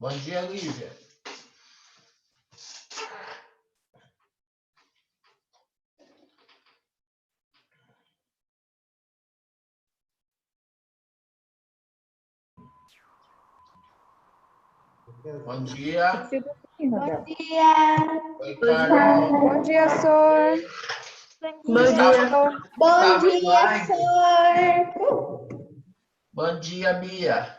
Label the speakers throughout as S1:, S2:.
S1: Bom dia, Lívia. Bom dia.
S2: Bom dia.
S1: Oi, Carol.
S3: Bom dia, senhor.
S2: Bom dia, senhor.
S1: Bom dia, Bia.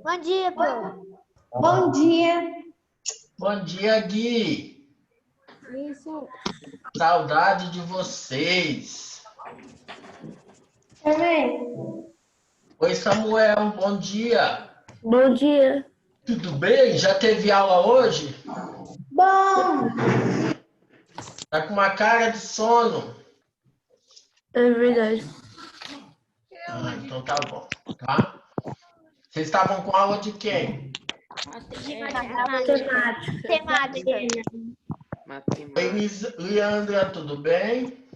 S2: Bom dia, Pro. Bom dia.
S1: Bom dia, Gui.
S3: Isso.
S1: Saudade de vocês.
S2: Também.
S1: Oi, Samuel. Bom dia.
S3: Bom dia.
S1: Tudo bem? Já teve aula hoje?
S2: Bom.
S1: Tá com uma cara de sono.
S3: É verdade.
S1: Então tá bom, tá? Vocês estavam com aula de quem?
S2: Temática.
S1: Oi, Leandra, tudo bem?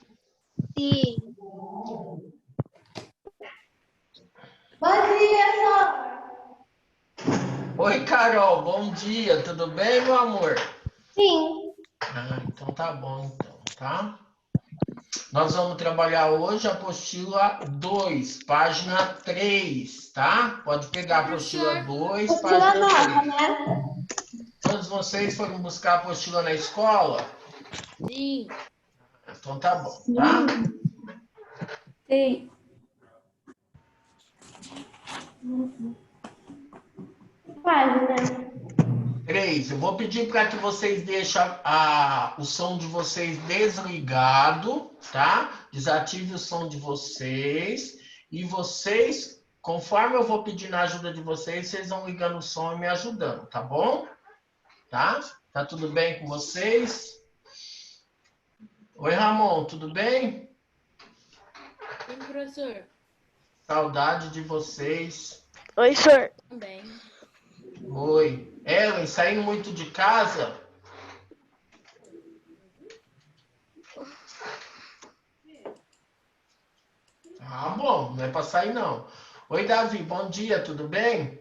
S2: Sim. Bom dia, senhor.
S1: Oi, Carol. Bom dia. Tudo bem, meu amor?
S2: Sim.
S1: Então tá bom, então, tá? Nós vamos trabalhar hoje a apostila 2, página 3, tá? Pode pegar a apostila 2,
S2: Apostila
S1: página 3.
S2: nova, né?
S1: Todos vocês foram buscar a apostila na escola?
S3: Sim.
S1: Então tá bom, tá?
S3: Sim.
S2: Página.
S1: 3. Eu vou pedir para que vocês deixem o som de vocês desligado, tá? Desative o som de vocês. E vocês, conforme eu vou pedindo a ajuda de vocês, vocês vão ligando o som e me ajudando, tá bom? Tá? Tá tudo bem com vocês? Oi, Ramon, tudo bem?
S3: Sim, professor.
S1: Saudade de vocês.
S3: Oi, senhor. Também.
S1: Oi. Ellen, saindo muito de casa? Ah, bom, não é para sair não. Oi, Davi, bom dia, tudo bem?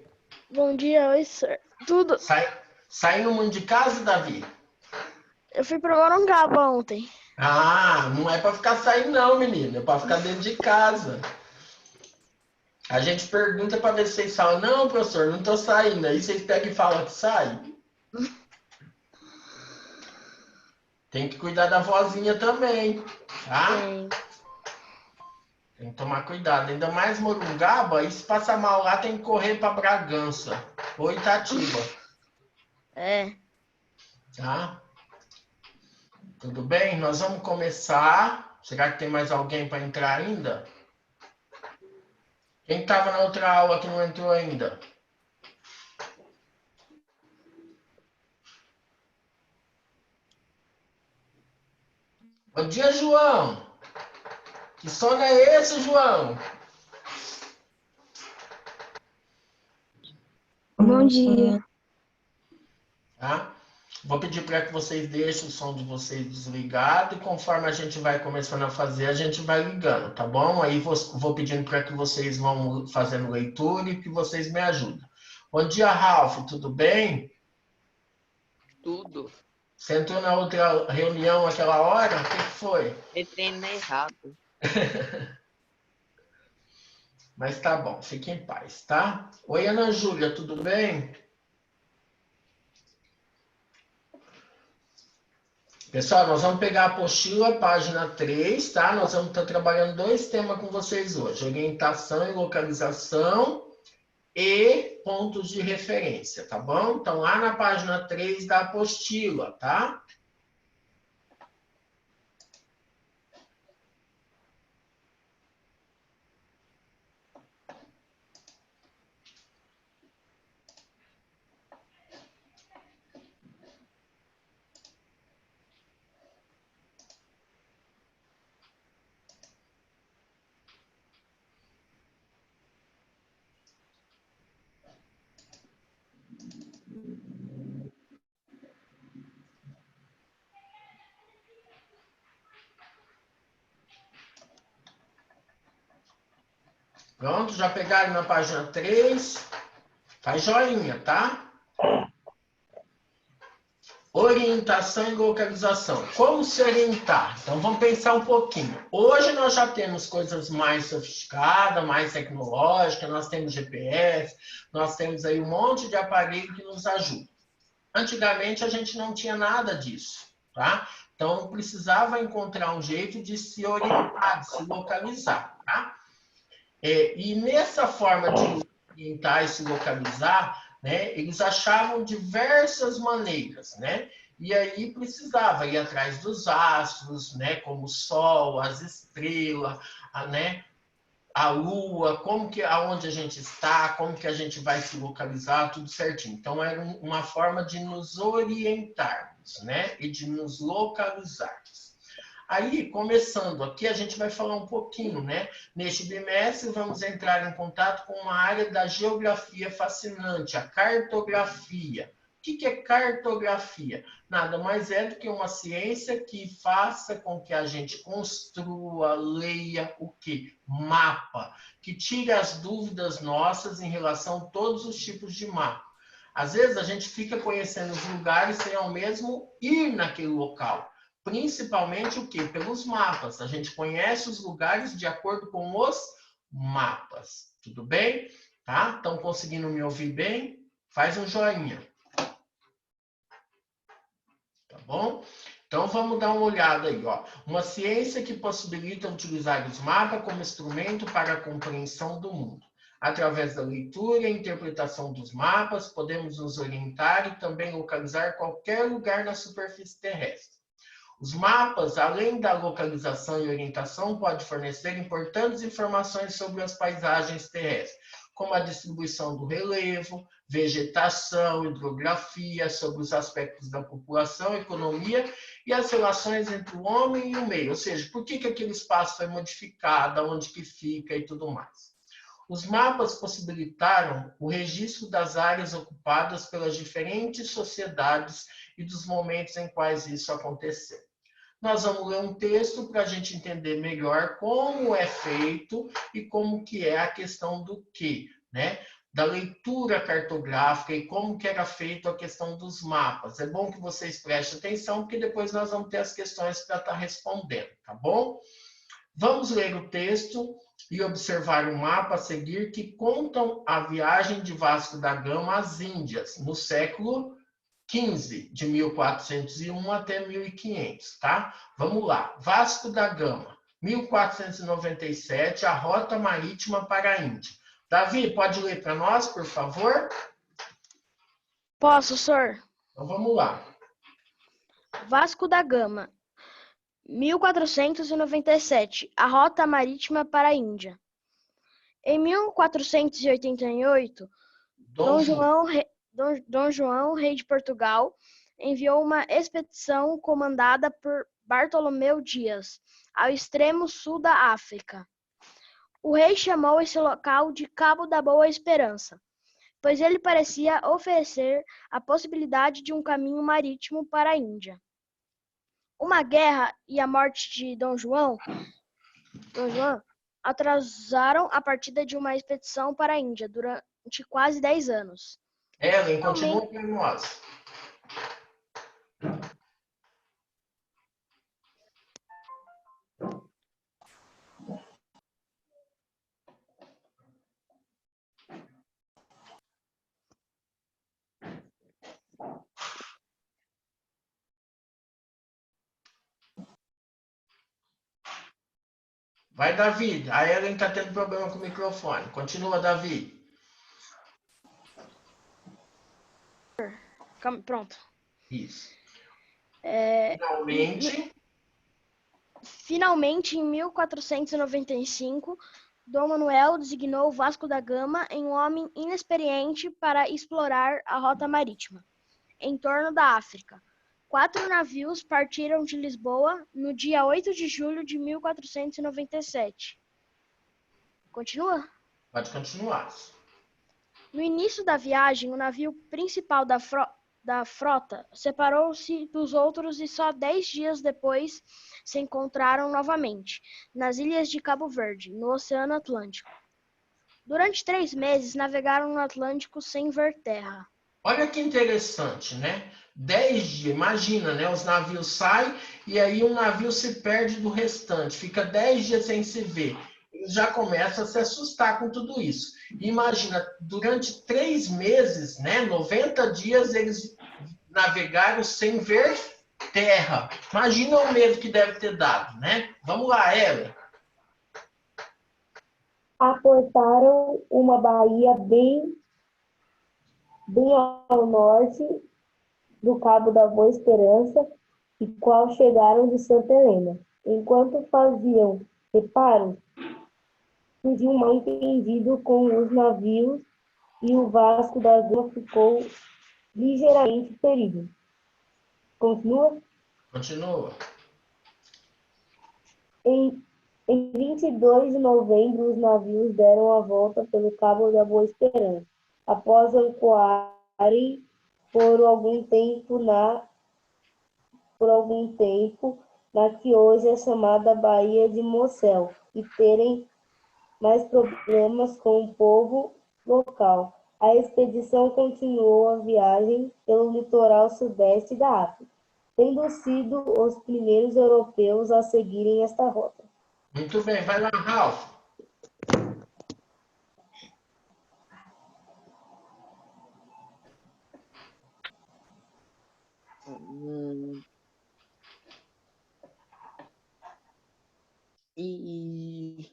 S3: Bom dia, oi, senhor. Tudo.
S1: Saindo muito de casa, Davi?
S3: Eu fui pra Morongaba ontem.
S1: Ah, não é para ficar saindo não, menino, é para ficar dentro de casa. A gente pergunta para ver se vocês falam, não, professor, não tô saindo. Aí vocês pegam e falam que sai. Tem que cuidar da vozinha também, tá?
S3: Sim.
S1: Tem que tomar cuidado. Ainda mais Morungaba, e se passar mal lá, tem que correr para Bragança ou Itatiba,
S3: É.
S1: tá? Tudo bem? Nós vamos começar. Será que tem mais alguém para entrar ainda? Quem estava na outra aula que não entrou ainda? Bom dia, João. Que sono é esse, João?
S3: Bom dia.
S1: Tá? Vou pedir para que vocês deixem o som de vocês desligado e conforme a gente vai começando a fazer, a gente vai ligando, tá bom? Aí vou pedindo para que vocês vão fazendo leitura e que vocês me ajudem. Bom dia, Ralf, tudo bem?
S4: Tudo.
S1: Você entrou na outra reunião aquela hora? O que foi?
S4: Entrei na errado.
S1: Mas tá bom, fique em paz, tá? Oi, Ana Júlia, tudo bem? Pessoal, nós vamos pegar a apostila, página 3, tá? Nós vamos estar trabalhando dois temas com vocês hoje: orientação e localização e pontos de referência, tá bom? Então, lá na página 3 da apostila, tá? Pronto, já pegaram na página 3? Faz joinha, tá? Orientação e localização. Como se orientar? Então, vamos pensar um pouquinho. Hoje nós já temos coisas mais sofisticadas, mais tecnológicas, nós temos GPS, nós temos aí um monte de aparelho que nos ajuda. Antigamente, a gente não tinha nada disso, tá? Então, precisava encontrar um jeito de se orientar, de se localizar, tá? E nessa forma de orientar e se localizar, né, eles achavam diversas maneiras, né? E aí precisava ir atrás dos astros, né, como o Sol, as estrelas, né, a Lua, aonde a gente está, como que a gente vai se localizar, tudo certinho. Então, era uma forma de nos orientarmos, né, e de nos localizarmos. Aí, começando aqui, a gente vai falar um pouquinho, né? Neste bimestre, vamos entrar em contato com uma área da geografia fascinante, a cartografia. O que é cartografia? Nada mais é do que uma ciência que faça com que a gente construa, leia o quê? Mapa, que tire as dúvidas nossas em relação a todos os tipos de mapa. Às vezes, a gente fica conhecendo os lugares sem ao mesmo ir naquele local. Principalmente o quê? Pelos mapas. A gente conhece os lugares de acordo com os mapas. Tudo bem? Tá? Estão conseguindo me ouvir bem? Faz um joinha. Tá bom? Então, vamos dar uma olhada aí, ó. Uma ciência que possibilita utilizar os mapas como instrumento para a compreensão do mundo. Através da leitura e interpretação dos mapas, podemos nos orientar e também localizar qualquer lugar na superfície terrestre. Os mapas, além da localização e orientação, podem fornecer importantes informações sobre as paisagens terrestres, como a distribuição do relevo, vegetação, hidrografia, sobre os aspectos da população, economia e as relações entre o homem e o meio, ou seja, por que aquele espaço foi modificado, onde que fica e tudo mais. Os mapas possibilitaram o registro das áreas ocupadas pelas diferentes sociedades e dos momentos em quais isso aconteceu. Nós vamos ler um texto para a gente entender melhor como é feito e como que é a questão do quê, né? Da leitura cartográfica e como que era feito a questão dos mapas. É bom que vocês prestem atenção, porque depois nós vamos ter as questões para estar respondendo, tá bom? Vamos ler o texto e observar o mapa a seguir que contam a viagem de Vasco da Gama às Índias, no século 15, de 1401 até 1500, tá? Vamos lá. Vasco da Gama, 1497, a rota marítima para a Índia. Davi, pode ler para nós, por favor?
S3: Posso, senhor?
S1: Então vamos lá.
S3: Vasco da Gama, 1497, a rota marítima para a Índia. Em 1488, Dom João, rei de Portugal, enviou uma expedição comandada por Bartolomeu Dias ao extremo sul da África. O rei chamou esse local de Cabo da Boa Esperança, pois ele parecia oferecer a possibilidade de um caminho marítimo para a Índia. Uma guerra e a morte de Dom João atrasaram a partida de uma expedição para a Índia durante quase 10 anos.
S1: Ellen, continua para nós. Vai, Davi. A Ellen está tendo problema com o microfone. Continua, Davi.
S3: Pronto.
S1: Isso.
S3: Finalmente, em 1495, Dom Manuel designou Vasco da Gama em um homem inexperiente para explorar a rota marítima em torno da África. 4 navios partiram de Lisboa no dia 8 de julho de 1497. Continua?
S1: Pode continuar.
S3: No início da viagem, o navio principal da frota separou-se dos outros e só 10 dias depois se encontraram novamente, nas ilhas de Cabo Verde, no Oceano Atlântico. Durante 3 meses, navegaram no Atlântico sem ver terra.
S1: Olha que interessante, né? 10 dias, imagina, né? Os navios saem e aí um navio se perde do restante, fica 10 dias sem se ver. Eles já começam a se assustar com tudo isso. Imagina, durante 3 meses, né? 90 dias eles navegaram sem ver terra. Imagina o medo que deve ter dado, né? Vamos lá, Ellen.
S2: Aportaram uma baía bem ao norte do Cabo da Boa Esperança, e qual chegaram de Santa Helena. Enquanto faziam reparos, surgiu um mal-entendido com os navios e o Vasco da Gama ficou ligeiramente ferido. Continua?
S1: Continua.
S2: Em 22 de novembro, os navios deram a volta pelo Cabo da Boa Esperança, após ancorarem por algum tempo na que hoje é chamada Baía de Mocel, e terem mais problemas com o povo local. A expedição continuou a viagem pelo litoral sudeste da África, tendo sido os primeiros europeus a seguirem esta rota.
S1: Muito bem, vai lá, Ralph.
S4: E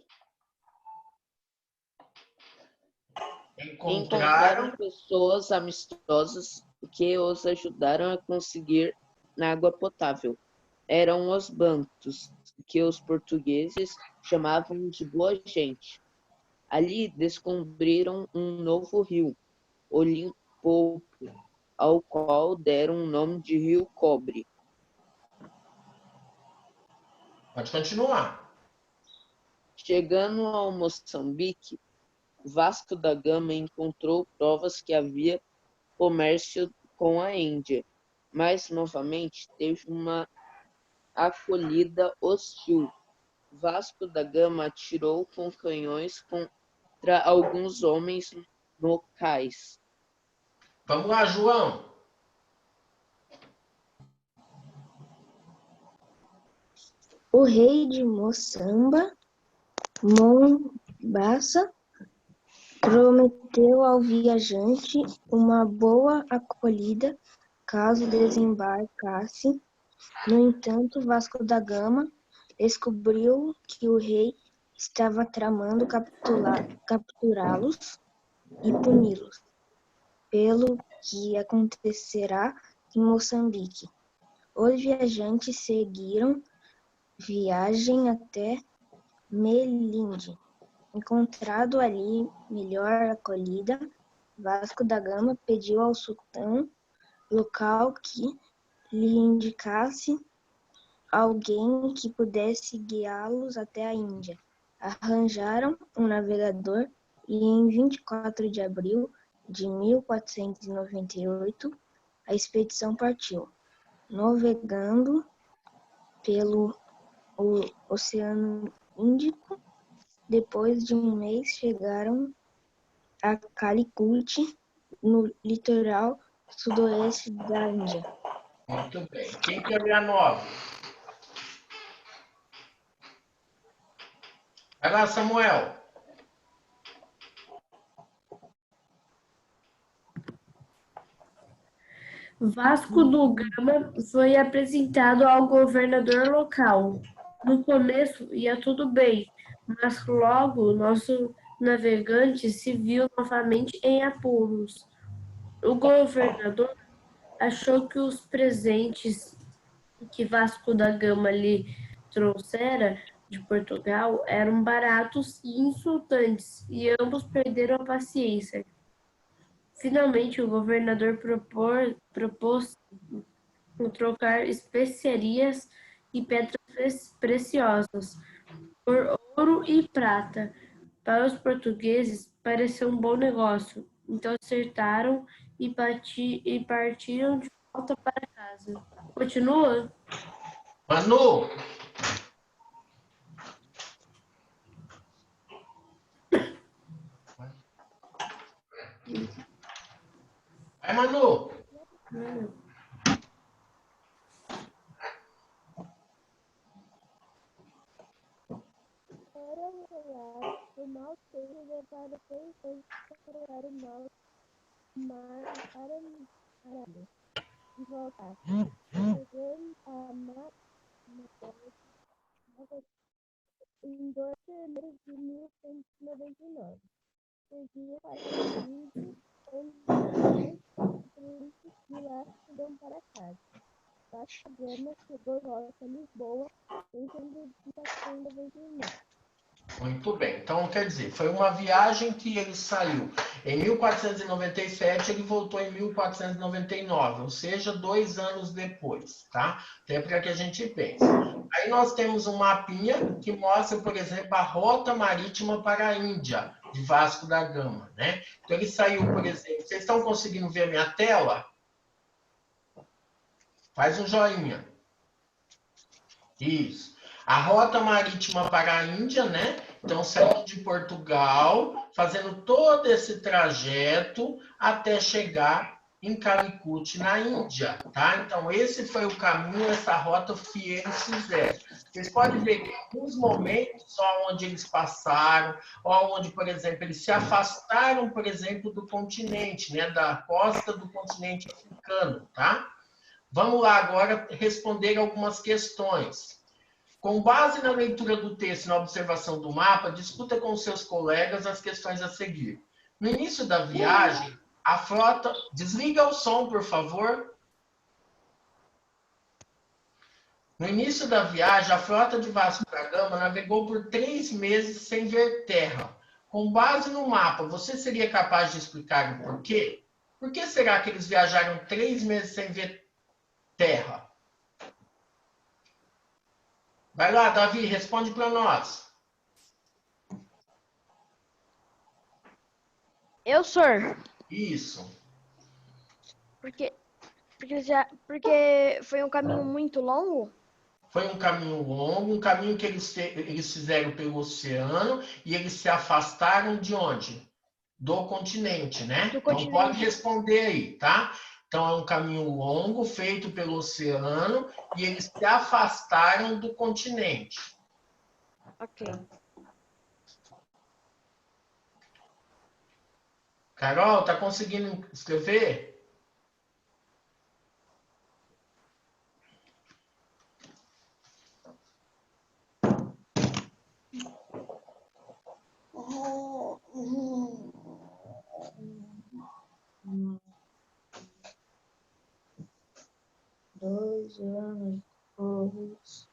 S1: Encontraram.
S4: encontraram pessoas amistosas que os ajudaram a conseguir água potável. Eram os bantus, que os portugueses chamavam de boa gente. Ali descobriram um novo rio, o Limpopo, ao qual deram o nome de Rio Cobre.
S1: Pode continuar.
S4: Chegando ao Moçambique, Vasco da Gama encontrou provas que havia comércio com a Índia, mas novamente teve uma acolhida hostil. Vasco da Gama atirou com canhões contra alguns homens no cais.
S1: Vamos lá, João.
S5: O rei de Moçamba, Mombasa, prometeu ao viajante uma boa acolhida caso desembarcasse. No entanto, Vasco da Gama descobriu que o rei estava tramando capturá-los e puni-los pelo que acontecerá em Moçambique. Os viajantes seguiram viagem até Melinde. Encontrado ali melhor acolhida, Vasco da Gama pediu ao sultão local que lhe indicasse alguém que pudesse guiá-los até a Índia. Arranjaram um navegador e em 24 de abril de 1498 a expedição partiu, navegando pelo Oceano Índico. Depois de um mês, chegaram a Calicut, no litoral sudoeste da Índia.
S1: Muito bem. Quem quer ler a 9? Vai lá, Samuel.
S6: Vasco da Gama foi apresentado ao governador local. No começo ia tudo bem, mas logo nosso navegante se viu novamente em apuros. O governador achou que os presentes que Vasco da Gama lhe trouxera de Portugal eram baratos e insultantes, e ambos perderam a paciência. Finalmente, o governador propôs trocar especiarias e pedras preciosas por ouro e prata. Para os portugueses, pareceu um bom negócio. Então acertaram e partiram de volta para casa. Continua?
S1: Manu. Vai, Manu.
S2: o mau tempo levaram 3 anos para o mar Arábia de voltar. Chegando a em 2 de janeiro de 1199. Seguia para a Índia, onde e lá foram para casa. Vasco da Gama chegou de volta a Lisboa em janeiro de 1499.
S1: Muito bem. Então, quer dizer, foi uma viagem que ele saiu em 1497, ele voltou em 1499, ou seja, 2 anos depois, tá? Até para que a gente pense. Aí nós temos um mapinha que mostra, por exemplo, a rota marítima para a Índia, de Vasco da Gama, né? Então, ele saiu, por exemplo, vocês estão conseguindo ver a minha tela? Faz um joinha. Isso. A rota marítima para a Índia, né? Então, saindo de Portugal, fazendo todo esse trajeto até chegar em Calicut, na Índia, tá? Então, esse foi o caminho, essa rota que eles fizeram. Vocês podem ver que em alguns momentos, onde eles passaram, ou onde, por exemplo, eles se afastaram, por exemplo, do continente, né? Da costa do continente africano, tá? Vamos lá agora responder algumas questões. Com base na leitura do texto e na observação do mapa, discuta com seus colegas as questões a seguir. No início da viagem, a frota... Desliga o som, por favor. No início da viagem, a frota de Vasco da Gama navegou por 3 meses sem ver terra. Com base no mapa, você seria capaz de explicar o porquê? Por que será que eles viajaram 3 meses sem ver terra? Vai lá, Davi, responde para nós.
S3: Eu, senhor.
S1: Isso.
S3: Porque foi um caminho muito longo?
S1: Foi um caminho longo, um caminho que eles fizeram pelo oceano e eles se afastaram de onde? Do continente, né?
S3: Do
S1: então
S3: continente.
S1: pode responder aí, tá? Então é um caminho longo, feito pelo oceano, e eles se afastaram do continente.
S3: Ok.
S1: Carol, tá conseguindo escrever?
S5: Dois anos depois.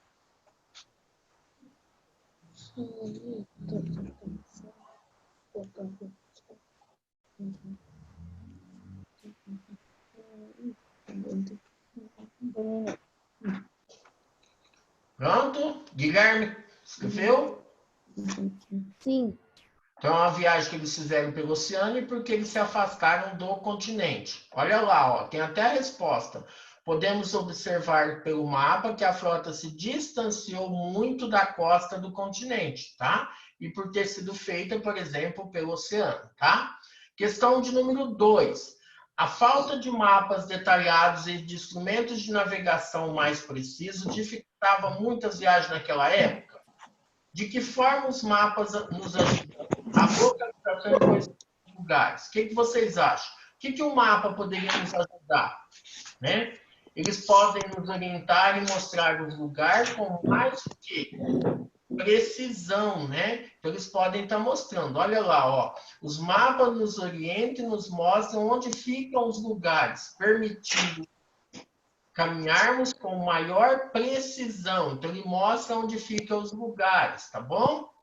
S1: Pronto? Guilherme, escreveu?
S2: Sim.
S1: Então, é uma viagem que eles fizeram pelo oceano e porque eles se afastaram do continente. Olha lá, ó, tem até a resposta. Podemos observar pelo mapa que a frota se distanciou muito da costa do continente, tá? E por ter sido feita, por exemplo, pelo oceano, tá? Questão de número 2. A falta de mapas detalhados e de instrumentos de navegação mais precisos dificultava muitas viagens naquela época? De que forma os mapas nos ajudam a localização e conhecer lugares? O que vocês acham? O que o mapa poderia nos ajudar? Né? Eles podem nos orientar e mostrar os lugares com mais o quê? Precisão, né? Então, eles podem estar mostrando. Olha lá, ó. Os mapas nos orientam e nos mostram onde ficam os lugares, permitindo caminharmos com maior precisão. Então, ele mostra onde ficam os lugares, tá bom?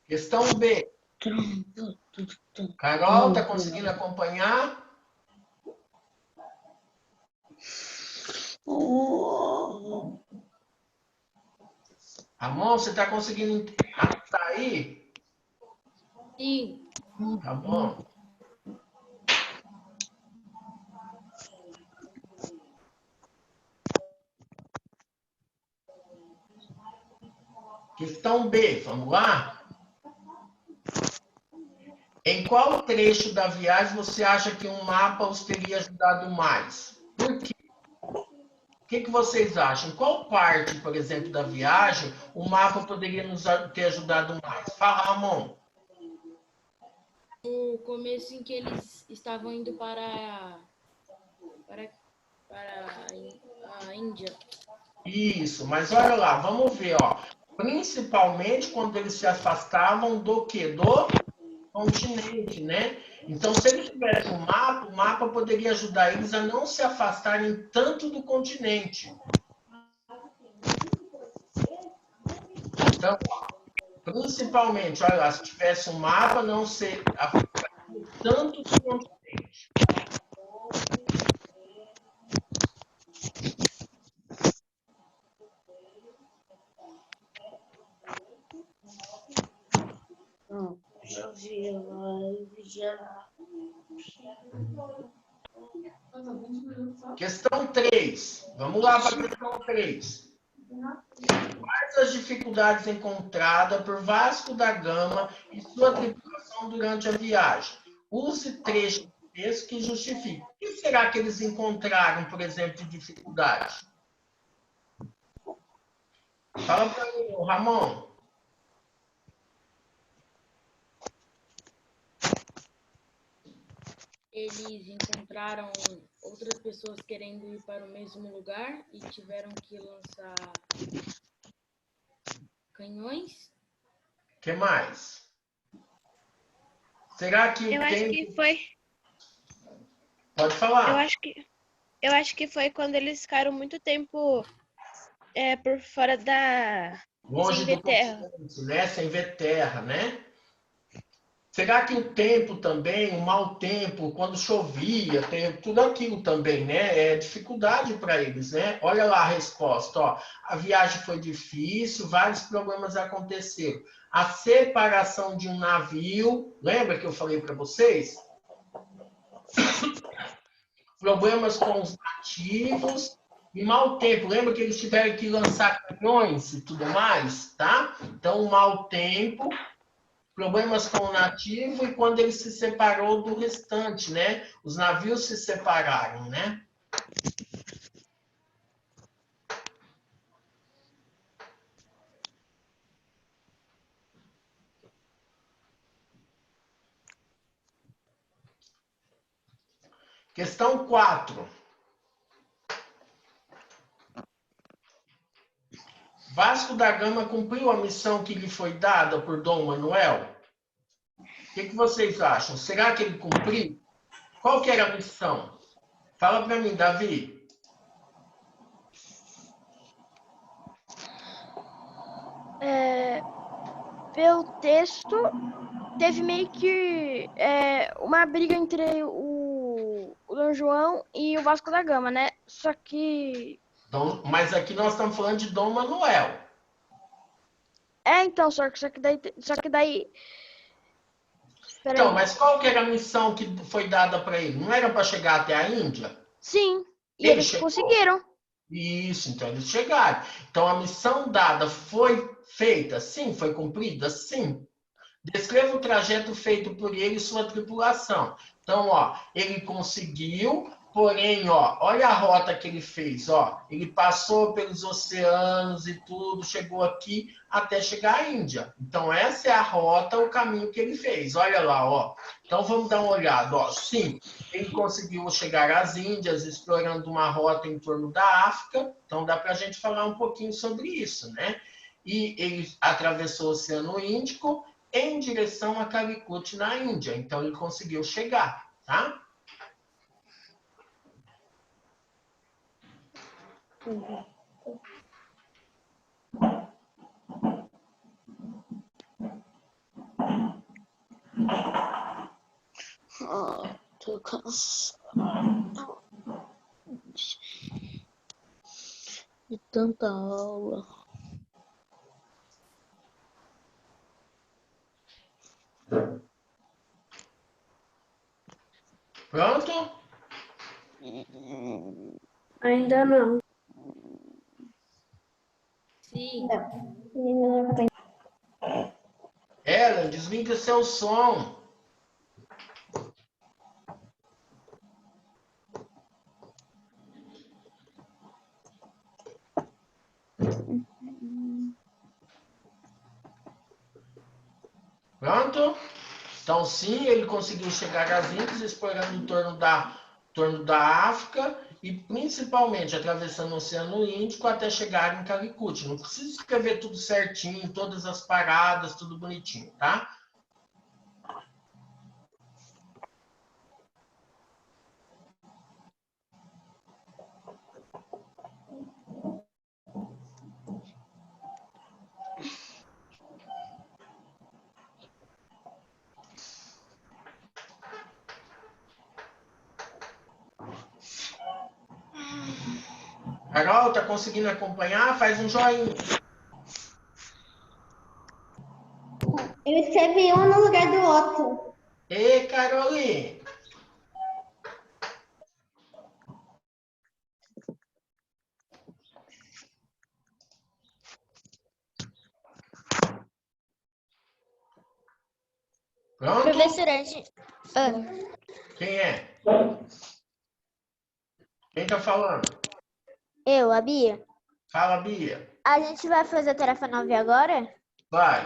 S1: Questão B. Carol, tá conseguindo acompanhar? Ramon, você tá conseguindo sair?
S6: Sim.
S1: Tá bom. Questão B, vamos lá? Em qual trecho da viagem você acha que um mapa os teria ajudado mais? Por quê? O que vocês acham? Qual parte, por exemplo, da viagem o mapa poderia nos ter ajudado mais? Fala, Ramon.
S7: O começo em que eles estavam indo para a Índia.
S1: Isso, mas olha lá, vamos ver, ó. Principalmente quando eles se afastavam do quê? Do continente, né? Então, se eles tivessem um mapa, o mapa poderia ajudar eles a não se afastarem tanto do continente. Então, principalmente, olha lá, se tivesse um mapa, não se afastaria tanto do continente.
S6: Já vi a live, já.
S1: Questão 3. Vamos lá para a questão 3. Quais as dificuldades encontradas por Vasco da Gama e sua tripulação durante a viagem? Use trechos do texto que justifiquem. O que será que eles encontraram, por exemplo, de dificuldade? Fala para mim, Ramon.
S7: Eles encontraram outras pessoas querendo ir para o mesmo lugar e tiveram que lançar canhões.
S1: O que mais? Será que
S8: Eu
S1: o
S8: acho
S1: tempo...
S8: que foi.
S1: Pode falar.
S8: Eu acho que foi quando eles ficaram muito tempo por fora da.
S1: Longe
S8: sem
S1: do
S8: ver terra.
S1: continente, né? Sem ver terra, né? Será que o tempo também, o mau tempo, quando chovia, tem tudo aquilo também, né? É dificuldade para eles, né? Olha lá a resposta, ó. A viagem foi difícil, vários problemas aconteceram. A separação de um navio, lembra que eu falei para vocês? Problemas com os nativos e mau tempo. Lembra que eles tiveram que lançar canhões e tudo mais, tá? Então, mau tempo, problemas com o nativo e quando ele se separou do restante, né? Os navios se separaram, né? Questão 4. Vasco da Gama cumpriu a missão que lhe foi dada por Dom Manuel? O que vocês acham? Será que ele cumpriu? Qual que era a missão? Fala para mim, Davi.
S3: Pelo texto, teve meio que uma briga entre o Dom João e o Vasco da Gama, né? Só que...
S1: Mas aqui nós estamos falando de Dom Manuel.
S3: Então, só que daí...
S1: Então, mas qual que era a missão que foi dada para ele? Não era para chegar até a Índia?
S3: Sim, e
S1: Ele
S3: eles
S1: chegou.
S3: conseguiram.
S1: Isso, então eles chegaram. Então a missão dada foi feita? Sim. Foi cumprida? Sim. Descreva o trajeto feito por ele e sua tripulação. Então, ó, ele conseguiu, porém, ó, olha a rota que ele fez, ó. Ele passou pelos oceanos e tudo, chegou aqui até chegar à Índia. Então, essa é a rota, o caminho que ele fez. Olha lá, ó. Então, vamos dar uma olhada, ó. Sim, ele conseguiu chegar às Índias, explorando uma rota em torno da África. Então, dá para a gente falar um pouquinho sobre isso, né? E ele atravessou o Oceano Índico em direção a Calicut, na Índia. Então, ele conseguiu chegar, tá?
S6: Tô cansado de tanta aula.
S1: Pronto?
S6: Ainda não.
S7: Sim.
S1: Ellen, desliga seu som. Pronto? Então, sim, ele conseguiu chegar às Índias, explorando em torno da África e principalmente atravessando o Oceano Índico até chegar em Calicut. Não precisa escrever tudo certinho, todas as paradas, tudo bonitinho, tá? Carol, tá conseguindo acompanhar? Faz um joinha.
S9: Eu escrevi um no lugar do outro.
S1: Ei, Caroline! Pronto?
S9: Professora,
S1: Quem é? Quem tá falando?
S9: eu, a Bia.
S1: Fala, Bia.
S9: A gente vai fazer a tarefa 9 agora?
S1: Vai.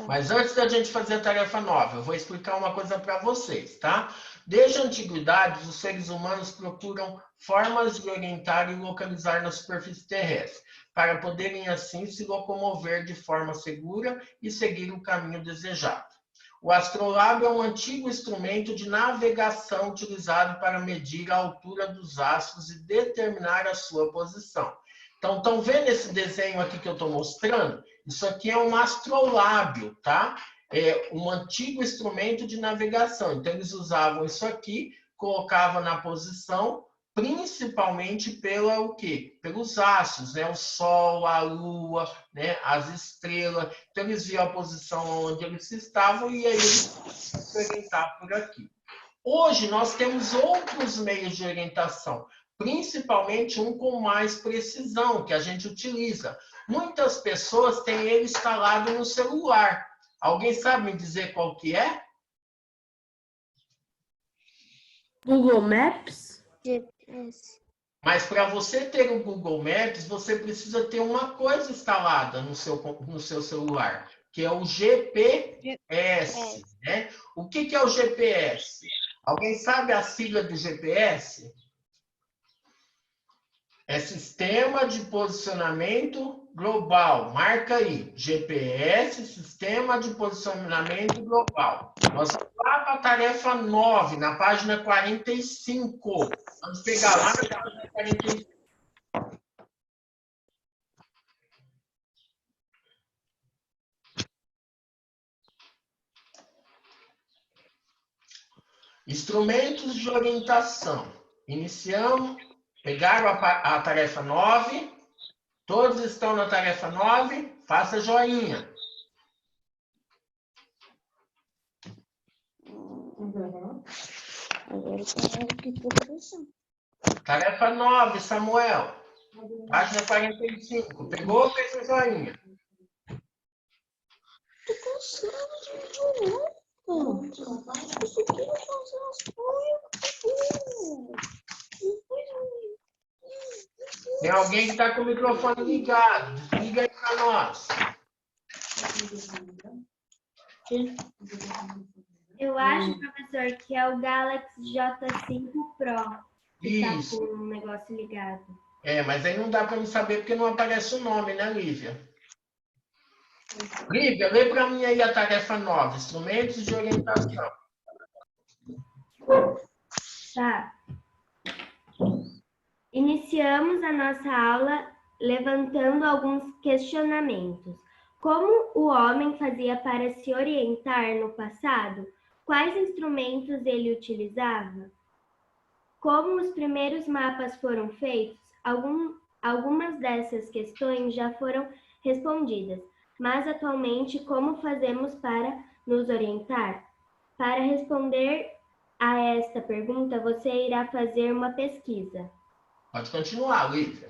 S1: Mas antes da gente fazer a tarefa nova, eu vou explicar uma coisa para vocês, tá? Desde a antiguidade, os seres humanos procuram formas de orientar e localizar na superfície terrestre, para poderem assim se locomover de forma segura e seguir o caminho desejado. O astrolábio é um antigo instrumento de navegação utilizado para medir a altura dos astros e determinar a sua posição. Então, estão vendo esse desenho aqui que eu estou mostrando? Isso aqui é um astrolábio, tá? É um antigo instrumento de navegação. Então, eles usavam isso aqui, colocavam na posição, principalmente pela o quê? Pelos astros, né? O Sol, a Lua, né? As estrelas. Então, eles viam a posição onde eles estavam e aí eles se orientavam por aqui. Hoje, nós temos outros meios de orientação, principalmente um com mais precisão, que a gente utiliza. Muitas pessoas têm ele instalado no celular. Alguém sabe me dizer qual que é?
S6: Google Maps?
S9: GPS.
S1: Mas para você ter o Google Maps, você precisa ter uma coisa instalada no seu celular, que é o GPS, né? O que é o GPS? Alguém sabe a sigla do GPS? É Sistema de Posicionamento Global. Marca aí. GPS, Sistema de Posicionamento Global. Nós vamos lá para a tarefa 9, na página 45. Vamos pegar lá na página 45. Instrumentos de orientação. Iniciamos. Pegaram a tarefa 9? Todos estão na tarefa 9? Faça joinha. Tarefa 9, Samuel. Página 45. Pegou ou fez o joinha?
S5: Tô cansada de vídeo louco. Eu só quero fazer as coisas.
S1: Tem alguém que está com o microfone ligado. Desliga aí para nós.
S10: Eu acho, professor, que é o Galaxy J5 Pro que está
S1: Isso.
S10: com o negócio ligado.
S1: É, mas aí não dá para me saber porque não aparece o nome, né, Lívia? Lívia, lê para mim aí a tarefa 9, instrumentos de orientação.
S10: Tá. Iniciamos a nossa aula levantando alguns questionamentos. Como o homem fazia para se orientar no passado? Quais instrumentos ele utilizava? Como os primeiros mapas foram feitos? Algumas dessas questões já foram respondidas, mas atualmente como fazemos para nos orientar? Para responder a esta pergunta, você irá fazer uma pesquisa.
S1: Pode continuar, Lívia.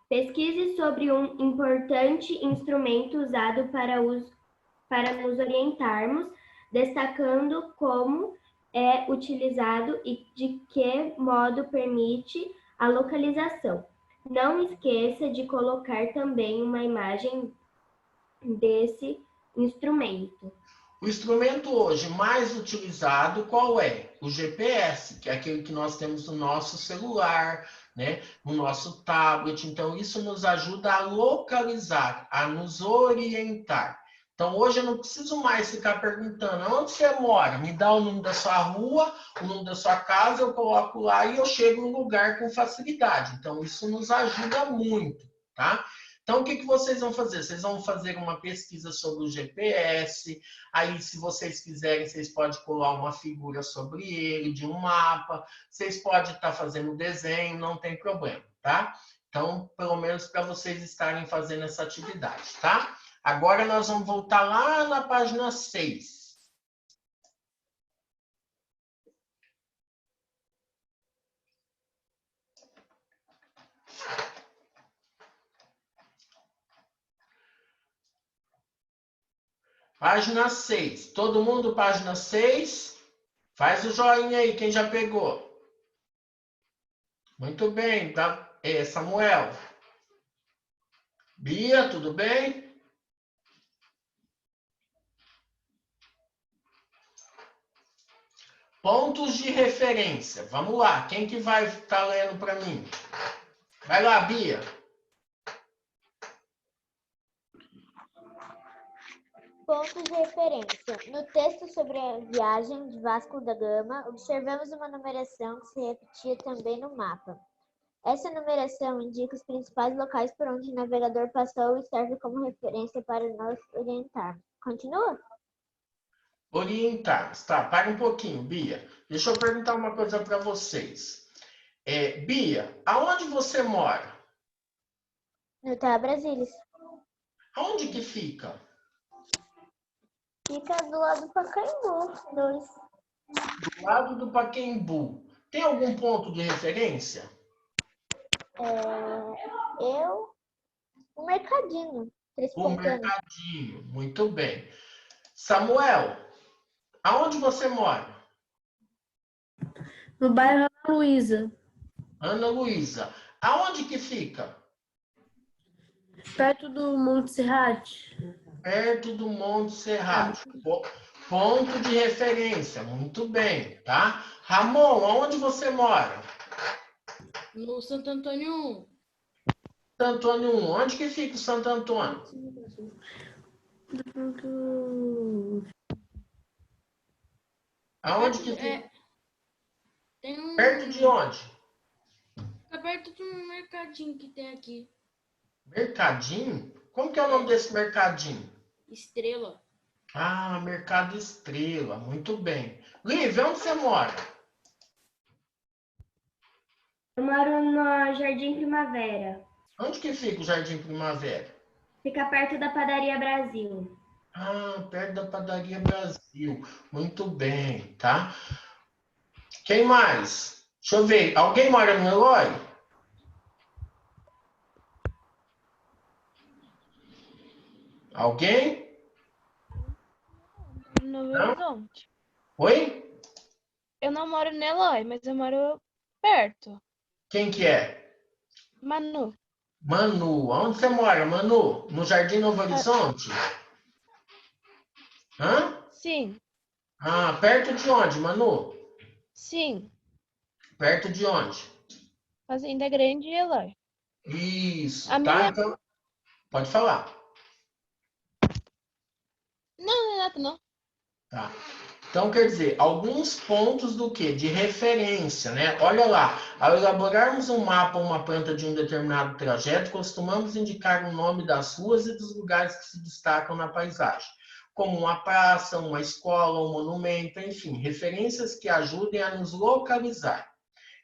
S10: Pesquise sobre um importante instrumento usado para nos orientarmos, destacando como é utilizado e de que modo permite a localização. Não esqueça de colocar também uma imagem desse instrumento.
S1: O instrumento hoje mais utilizado, qual é? O GPS, que é aquele que nós temos no nosso celular, né? No nosso tablet. Então, isso nos ajuda a localizar, a nos orientar. Então, hoje eu não preciso mais ficar perguntando onde você mora, me dá o nome da sua rua, o nome da sua casa, eu coloco lá e eu chego no lugar com facilidade. Então, isso nos ajuda muito, tá? Então, o que vocês vão fazer? Vocês vão fazer uma pesquisa sobre o GPS. Aí, se vocês quiserem, vocês podem colar uma figura sobre ele, de um mapa. Vocês podem estar fazendo desenho, não tem problema, tá? Então, pelo menos para vocês estarem fazendo essa atividade, tá? Agora, nós vamos voltar lá na página 6. Página 6. Todo mundo, página 6? Faz o joinha aí, quem já pegou. Muito bem. Samuel. Bia, tudo bem? Pontos de referência. Vamos lá. Quem que vai estar lendo para mim? Vai lá, Bia.
S11: Pontos de referência. No texto sobre a viagem de Vasco da Gama, observamos uma numeração que se repetia também no mapa. Essa numeração indica os principais locais por onde o navegador passou e serve como referência para nos orientar. Continua?
S1: Orientar. Tá, para um pouquinho, Bia. Deixa eu perguntar uma coisa para vocês. Bia, aonde você mora?
S11: No Terra Brasília.
S1: Aonde que fica?
S11: Fica do lado do Pacaembu.
S1: Do lado do Pacaembu. Tem algum ponto de referência?
S11: O Mercadinho.
S1: O Mercadinho. Muito bem. Samuel, aonde você mora?
S6: No bairro Ana Luísa.
S1: Ana Luísa. Aonde que fica?
S6: Perto do Monte Serrate.
S1: Perto do Monte Serrate. Ponto de referência. Muito bem, tá? Ramon, aonde você mora?
S7: No Santo Antônio 1.
S1: Santo Antônio 1. Onde que fica o Santo Antônio? Aonde que fica? Perto de onde?
S7: Fica perto de um mercadinho que tem aqui.
S1: Mercadinho? Como que é o nome desse mercadinho?
S7: Estrela.
S1: Ah, Mercado Estrela. Muito bem. Lívia, onde você mora?
S10: Eu moro no Jardim Primavera.
S1: Onde que fica o Jardim Primavera?
S10: Fica perto da Padaria Brasil.
S1: Ah, perto da Padaria Brasil. Muito bem, tá? Quem mais? Deixa eu ver. Alguém mora no Eloy? Alguém?
S8: Novo Horizonte.
S1: Oi?
S8: Eu não moro no Eloy, mas eu moro perto.
S1: Quem que é?
S8: Manu.
S1: Manu. Onde você mora, Manu? No Jardim Novo Horizonte? Hã?
S8: Sim.
S1: Ah, perto de onde, Manu?
S8: Sim.
S1: Perto de onde?
S8: Fazenda Grande e Eloy.
S1: Isso,
S8: A
S1: tá?
S8: minha-
S1: Então, pode falar.
S8: Não, Renato, não.
S1: Tá. Então, quer dizer, alguns pontos do quê? De referência, né? Olha lá, ao elaborarmos um mapa ou uma planta de um determinado trajeto, costumamos indicar o nome das ruas e dos lugares que se destacam na paisagem, como uma praça, uma escola, um monumento, enfim, referências que ajudem a nos localizar.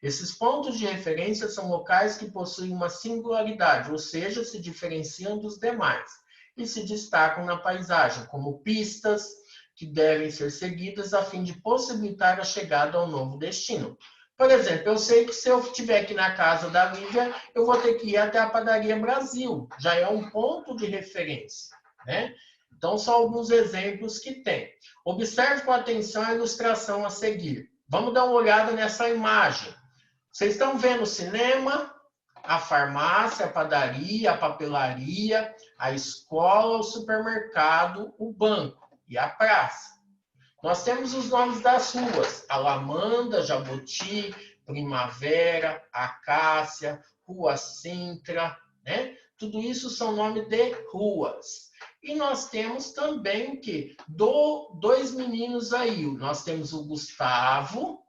S1: Esses pontos de referência são locais que possuem uma singularidade, ou seja, se diferenciam dos demais e se destacam na paisagem, como pistas que devem ser seguidas a fim de possibilitar a chegada ao novo destino. Por exemplo, eu sei que se eu estiver aqui na casa da Lívia, eu vou ter que ir até a Padaria Brasil. Já é um ponto de referência, né? Então, são alguns exemplos que tem. Observe com atenção a ilustração a seguir. Vamos dar uma olhada nessa imagem. Vocês estão vendo o cinema, a farmácia, a padaria, a papelaria, a escola, o supermercado, o banco e a praça. Nós temos os nomes das ruas: Alamanda, Jabuti, Primavera, Acácia, Rua Sintra, né? Tudo isso são nomes de ruas. E nós temos também que dois meninos aí. Nós temos o Gustavo.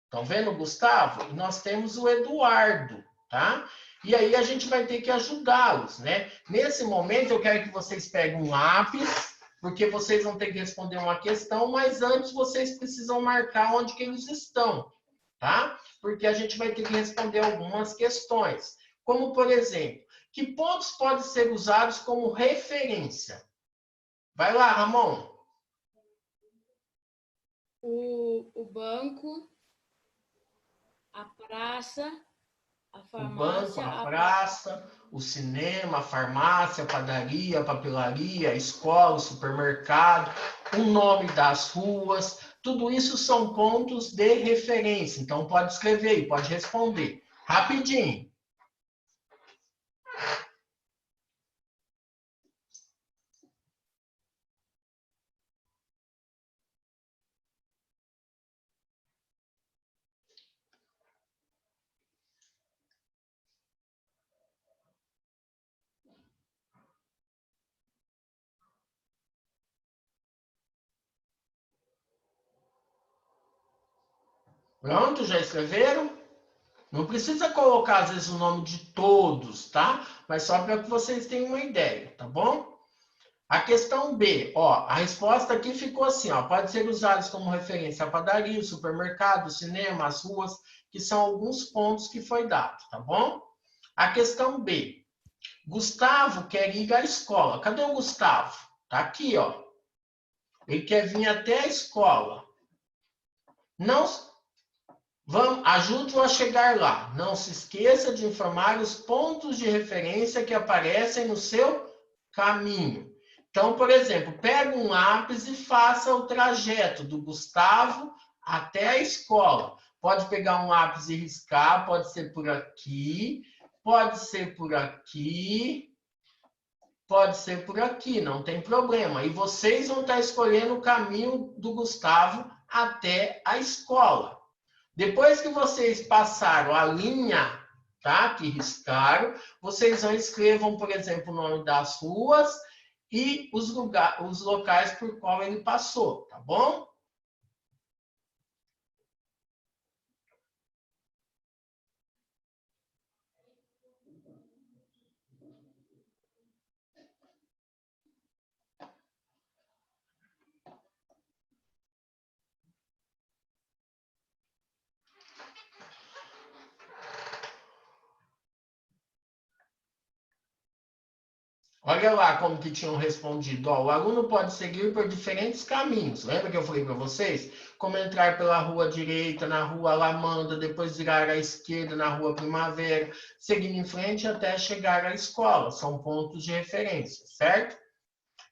S1: Estão vendo o Gustavo? E nós temos o Eduardo, tá? E aí a gente vai ter que ajudá-los, né? Nesse momento eu quero que vocês peguem um lápis, porque vocês vão ter que responder uma questão, mas antes vocês precisam marcar onde que eles estão, tá? Porque a gente vai ter que responder algumas questões. Como, por exemplo, que pontos podem ser usados como referência? Vai lá, Ramon.
S7: O banco, a praça, a farmácia...
S1: O banco, a praça, o cinema, a farmácia, a padaria, a papelaria, a escola, o supermercado, o nome das ruas, tudo isso são pontos de referência. Então, pode escrever e pode responder. Rapidinho. Pronto, já escreveram? Não precisa colocar, às vezes, o nome de todos, tá? Mas só para que vocês tenham uma ideia, tá bom? A questão B, ó, a resposta aqui ficou assim, ó, pode ser usados como referência a padaria, o supermercado, o cinema, as ruas, que são alguns pontos que foi dado, tá bom? A questão B, Gustavo quer ir à escola. Cadê o Gustavo? Tá aqui, ó. Ele quer vir até a escola. Não... Ajude-o a chegar lá. Não se esqueça de informar os pontos de referência que aparecem no seu caminho. Então, por exemplo, pega um lápis e faça o trajeto do Gustavo até a escola. Pode pegar um lápis e riscar, pode ser por aqui, pode ser por aqui, pode ser por aqui, não tem problema. E vocês vão estar escolhendo o caminho do Gustavo até a escola. Depois que vocês passaram a linha, tá? Que riscaram, vocês vão escrevam, por exemplo, o nome das ruas e os locais por qual ele passou, tá bom? Olha lá como que tinham respondido. Ó, o aluno pode seguir por diferentes caminhos. Lembra que eu falei para vocês? Como entrar pela rua direita, na rua Alamanda, depois virar à esquerda na rua Primavera, seguindo em frente até chegar à escola. São pontos de referência, certo?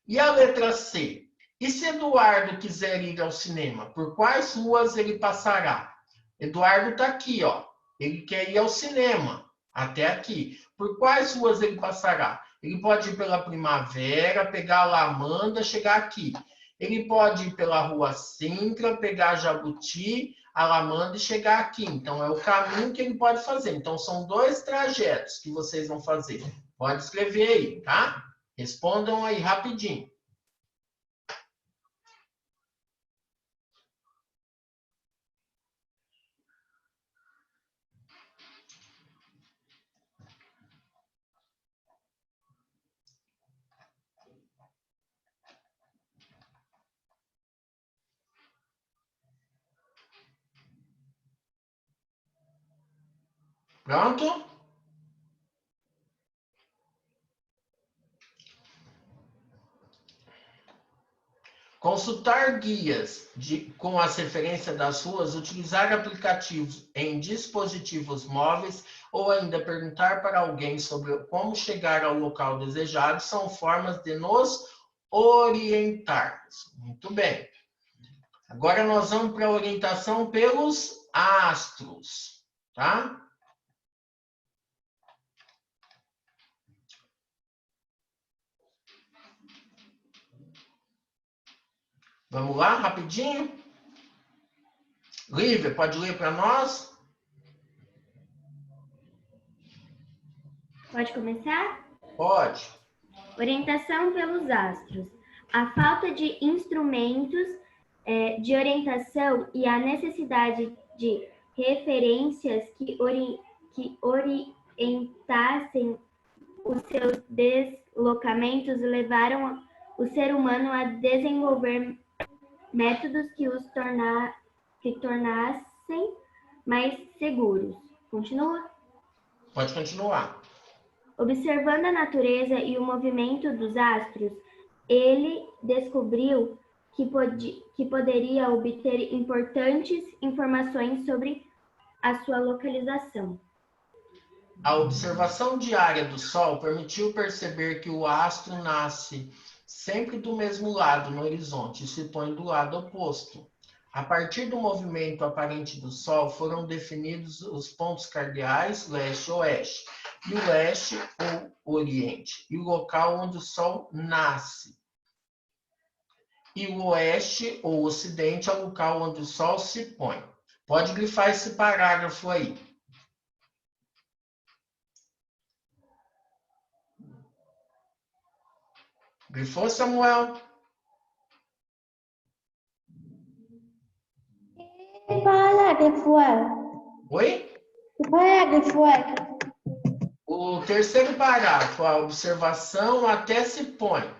S1: E a letra C? E se Eduardo quiser ir ao cinema, por quais ruas ele passará? Eduardo está aqui, ó. Ele quer ir ao cinema, até aqui. Por quais ruas ele passará? Ele pode ir pela Primavera, pegar a Alamanda, chegar aqui. Ele pode ir pela Rua Sintra, pegar Jabuti, Alamanda e chegar aqui. Então, é o caminho que ele pode fazer. Então, são 2 trajetos que vocês vão fazer. Pode escrever aí, tá? Respondam aí rapidinho. Pronto? Consultar guias com as referências das ruas, utilizar aplicativos em dispositivos móveis ou ainda perguntar para alguém sobre como chegar ao local desejado são formas de nos orientarmos. Muito bem. Agora nós vamos para a orientação pelos astros, tá? Vamos lá, rapidinho? Lívia, pode ler para nós?
S10: Pode começar?
S1: Pode.
S10: Orientação pelos astros. A falta de instrumentos de orientação e a necessidade de referências que orientassem os seus deslocamentos levaram o ser humano a desenvolver métodos que tornassem mais seguros. Continua?
S1: Pode continuar.
S10: Observando a natureza e o movimento dos astros, ele descobriu que poderia obter importantes informações sobre a sua localização.
S1: A observação diária do Sol permitiu perceber que o astro nasce sempre do mesmo lado no horizonte e se põe do lado oposto. A partir do movimento aparente do Sol, foram definidos os pontos cardeais leste e oeste, e o leste ou oriente, e o local onde o Sol nasce. E o oeste ou ocidente é o local onde o Sol se põe. Pode grifar esse parágrafo aí. Grifou, Samuel?
S9: Que parágrafo é?
S1: Oi?
S9: Que parágrafo é?
S1: O terceiro parágrafo, a observação até se põe.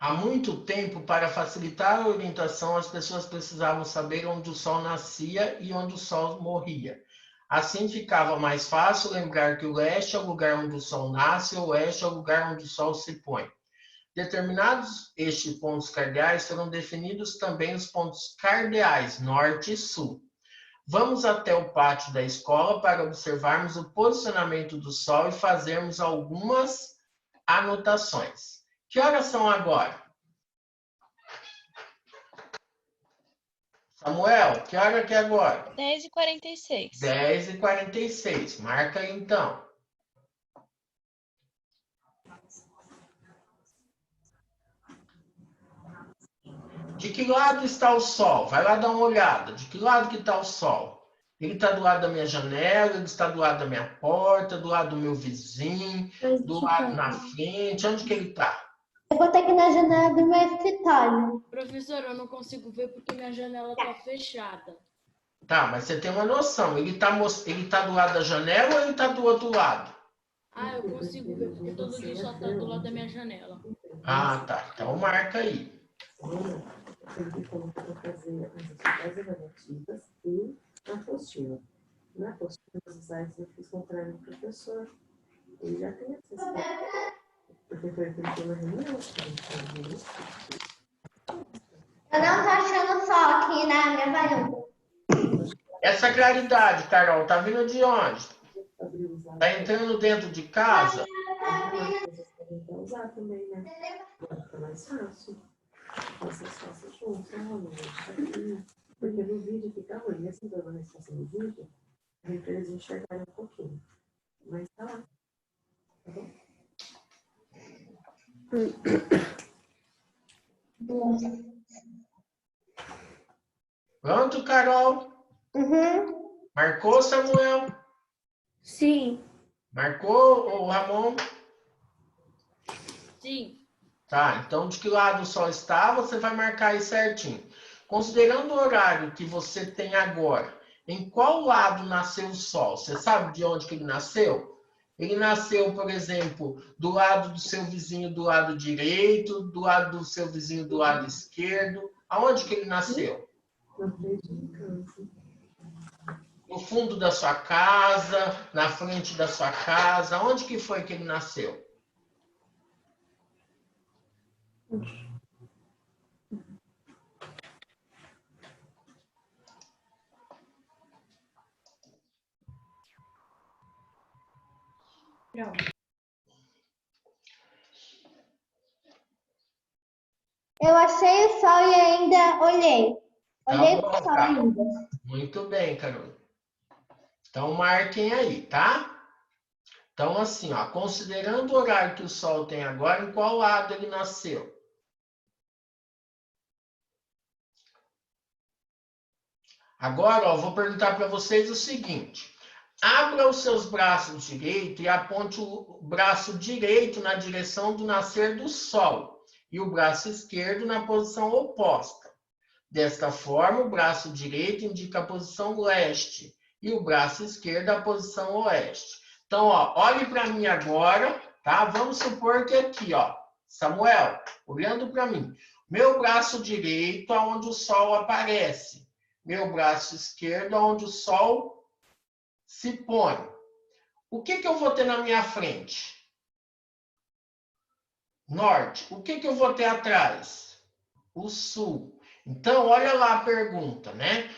S1: Há muito tempo, para facilitar a orientação, as pessoas precisavam saber onde o Sol nascia e onde o Sol morria. Assim ficava mais fácil lembrar que o leste é o lugar onde o Sol nasce e o oeste é o lugar onde o Sol se põe. Determinados estes pontos cardeais, foram definidos também os pontos cardeais, norte e sul. Vamos até o pátio da escola para observarmos o posicionamento do Sol e fazermos algumas anotações. Que horas são agora? Samuel, que hora que é agora?
S8: 10h46.
S1: 10h46. Marca aí, então. De que lado está o Sol? Vai lá dar uma olhada. De que lado que está o Sol? Ele está do lado da minha janela, ele está do lado da minha porta, do lado do meu vizinho, do lado na frente. Onde que ele está?
S9: Eu botei aqui na janela do meu escritório.
S7: Professor, eu não consigo ver porque minha janela está fechada.
S1: Tá, mas você tem uma noção. Ele tá do lado da janela ou ele está do outro lado?
S7: Ah, eu consigo ver porque todo dia só está do lado da minha janela.
S1: Ah, tá. Então marca aí.
S12: Ele falou para fazer as atividades avaliativas e a apostila. Na apostila, os slides eu fiz comprar no professor. Ele já tem acesso. Porque foi o que ele falou na reunião.
S9: Eu não tô achando sol aqui na minha varanda.
S1: Essa claridade, Carol, tá vindo de onde? Tá entrando dentro de casa?
S12: Então, usar também, né? Fica mais fácil. Vocês façam juntos, né? Porque no vídeo fica ruim. Assim, quando a gente faça no vídeo, para eles enxergarem um pouquinho. Mas tá lá. Tá bom?
S1: Pronto, Carol?
S9: Uhum.
S1: Marcou, Samuel?
S6: Sim.
S1: Marcou, o Ramon?
S7: Sim.
S1: Tá, então de que lado o Sol está, você vai marcar aí certinho. Considerando o horário que você tem agora, em qual lado nasceu o Sol? Você sabe de onde que ele nasceu? Ele nasceu, por exemplo, do lado do seu vizinho do lado direito, do lado do seu vizinho do lado esquerdo. Aonde que ele nasceu? No fundo da sua casa, na frente da sua casa. Onde que foi que ele nasceu?
S9: Eu achei o sol e ainda olhei. Olhei
S1: Tá
S9: pro
S1: bom,
S9: sol
S1: Carol.
S9: ainda.
S1: Muito bem, Carol. Então, marquem aí, tá? Então, assim, ó, considerando o horário que o Sol tem agora, em qual lado ele nasceu? Agora, ó, vou perguntar para vocês o seguinte. Abra os seus braços direito e aponte o braço direito na direção do nascer do Sol e o braço esquerdo na posição oposta. Desta forma, o braço direito indica a posição leste e o braço esquerdo a posição oeste. Então, ó, olhe para mim agora, tá? Vamos supor que aqui, ó, Samuel, olhando para mim, meu braço direito aonde o Sol aparece, meu braço esquerdo aonde o Sol se põe. O que eu vou ter na minha frente? Norte. O que eu vou ter atrás? O sul. Então, olha lá a pergunta, né?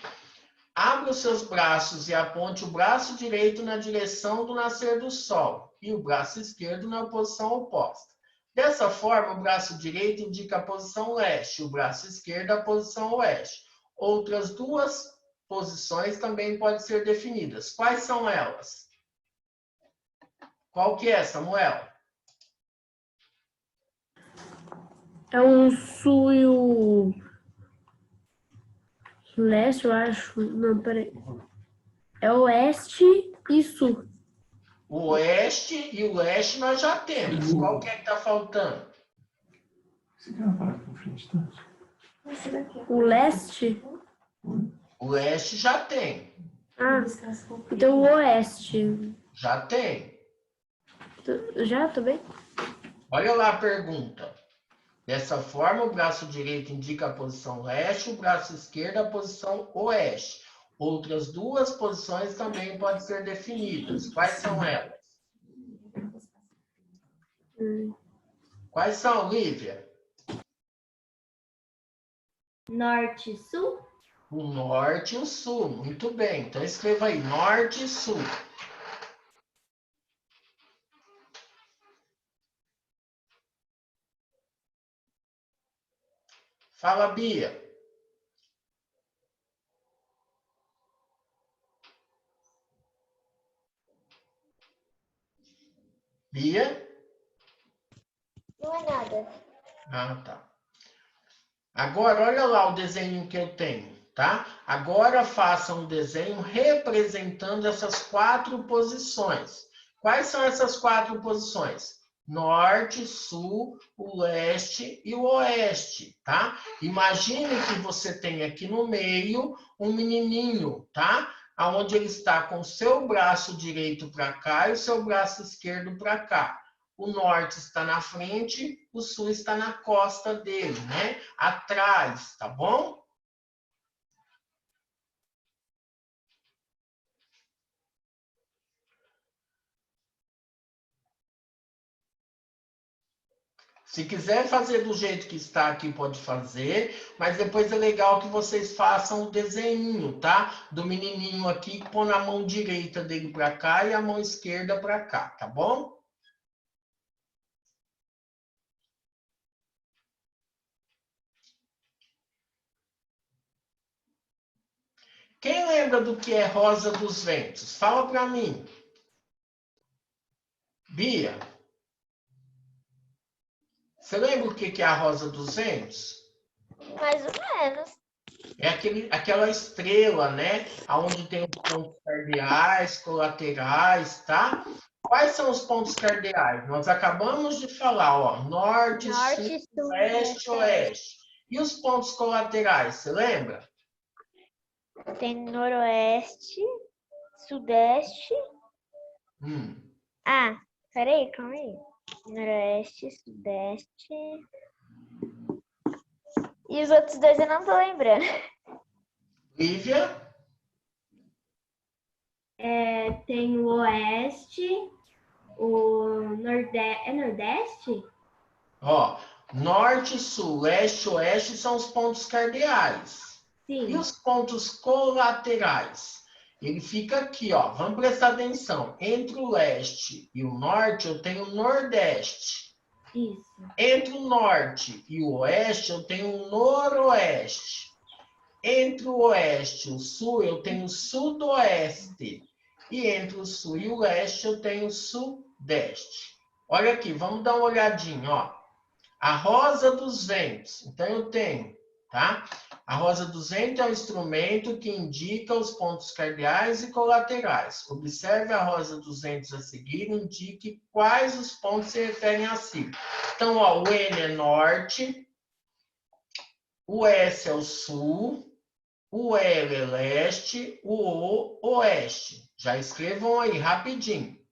S1: Abra os seus braços e aponte o braço direito na direção do nascer do Sol e o braço esquerdo na posição oposta. Dessa forma, o braço direito indica a posição leste, o braço esquerdo a posição oeste. Outras duas posições também podem ser definidas. Quais são elas? Qual que é, Samuel?
S6: É o sul e o leste, eu acho. Não, peraí. É oeste e sul.
S1: O oeste e o leste nós já temos. Qual que é que está faltando?
S6: O leste?
S1: O leste já tem.
S6: Ah, então o oeste.
S1: Já tem.
S6: Já, tô bem?
S1: Olha lá a pergunta. Dessa forma, o braço direito indica a posição leste, o braço esquerdo a posição oeste. Outras duas posições também podem ser definidas. Quais são elas? Quais são, Lívia?
S10: Norte e sul?
S1: O norte e o sul. Muito bem. Então, escreva aí, norte e sul. Fala, Bia. Bia?
S11: Não é nada.
S1: Ah, tá. Agora, olha lá o desenho que eu tenho, tá? Agora, faça um desenho representando essas quatro posições. Quais são essas quatro posições? Norte, sul, o leste e o oeste, tá? Imagine que você tem aqui no meio um menininho, tá? Aonde ele está com o seu braço direito para cá e o seu braço esquerdo para cá. O norte está na frente, o sul está na costa dele, né? Atrás, tá bom? Se quiser fazer do jeito que está aqui, pode fazer, mas depois é legal que vocês façam o desenho, tá? Do menininho aqui, põe a mão direita dele para cá e a mão esquerda para cá, tá bom? Quem lembra do que é Rosa dos Ventos? Fala para mim. Bia? Você lembra o que é a Rosa dos Ventos?
S11: Mais ou menos.
S1: É aquela estrela, né? Onde tem os pontos cardeais, colaterais, tá? Quais são os pontos cardeais? Nós acabamos de falar, ó. Norte, sul, leste, oeste. E os pontos colaterais, você lembra?
S11: Tem noroeste, sudeste. Ah, peraí, calma aí. Noroeste, sudeste. E os outros dois eu não tô lembrando.
S1: Lívia?
S10: Tem o oeste, o nordeste. É nordeste?
S1: Ó, norte, sul, leste, oeste são os pontos cardeais.
S10: Sim.
S1: E os pontos colaterais? Ele fica aqui, ó. Vamos prestar atenção. Entre o leste e o norte, eu tenho o nordeste.
S10: Isso.
S1: Entre o norte e o oeste, eu tenho o noroeste. Entre o oeste e o sul, eu tenho o sudoeste. E entre o sul e o leste, eu tenho o sudeste. Olha aqui, vamos dar uma olhadinha, ó. A rosa dos ventos. Então, eu tenho, tá? A rosa dos ventos é um instrumento que indica os pontos cardeais e colaterais. Observe a rosa dos ventos a seguir, indique quais os pontos se referem a si. Então, ó, o N é norte, o S é o sul, o L é leste, o O, oeste. Já escrevam aí, rapidinho.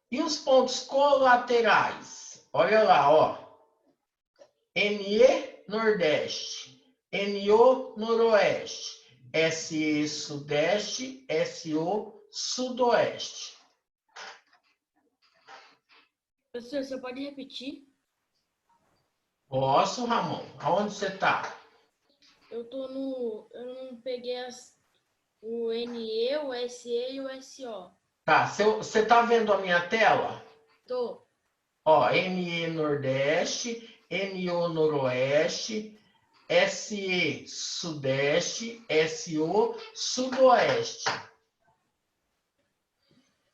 S1: E os pontos colaterais? Olha lá, ó. NE, Nordeste. NO, Noroeste. SE, Sudeste. SO, Sudoeste.
S7: Professor, você pode repetir?
S1: Posso, Ramon? Aonde você está?
S7: Eu não peguei o NE, o SE e o SO.
S1: Tá, você está vendo a minha tela?
S7: Tô.
S1: Ó, NE Nordeste, NO Noroeste, SE Sudeste, SO Sudoeste.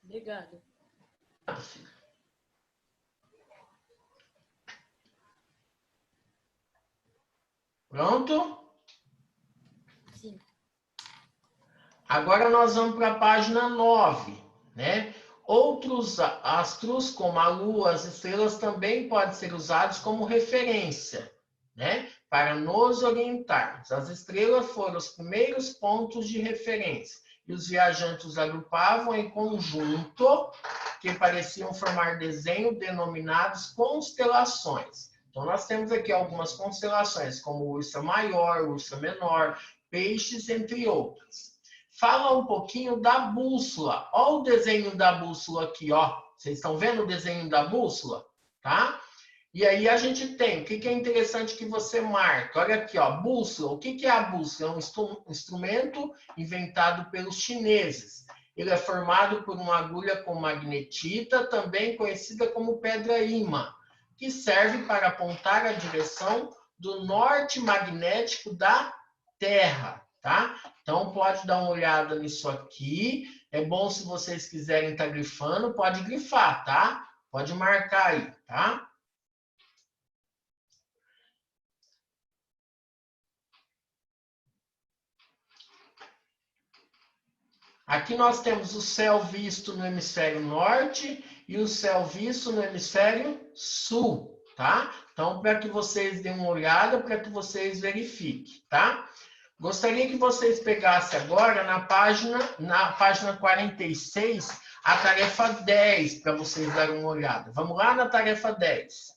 S7: Obrigado.
S1: Pronto?
S7: Sim.
S1: Agora nós vamos para a página 9, né? Outros astros, como a Lua, as estrelas, também podem ser usados como referência, né? Para nos orientarmos. As estrelas foram os primeiros pontos de referência. E os viajantes os agrupavam em conjunto, que pareciam formar desenho denominados constelações. Então, nós temos aqui algumas constelações, como Ursa Maior, Ursa Menor, Peixes, entre outras. Fala um pouquinho da bússola. Olha o desenho da bússola aqui, ó. Vocês estão vendo o desenho da bússola? Tá? E aí a gente tem, o que é interessante que você marca? Olha aqui, ó, bússola. O que é a bússola? É um instrumento inventado pelos chineses. Ele é formado por uma agulha com magnetita, também conhecida como pedra-ímã, que serve para apontar a direção do norte magnético da Terra. Tá? Então, pode dar uma olhada nisso aqui. É bom, se vocês quiserem estar grifando, pode grifar, tá? Pode marcar aí, tá? Aqui nós temos o céu visto no hemisfério norte e o céu visto no hemisfério sul, tá? Então, para que vocês deem uma olhada, para que vocês verifiquem, tá? Gostaria que vocês pegassem agora na página 46, a tarefa 10, para vocês darem uma olhada. Vamos lá na tarefa 10.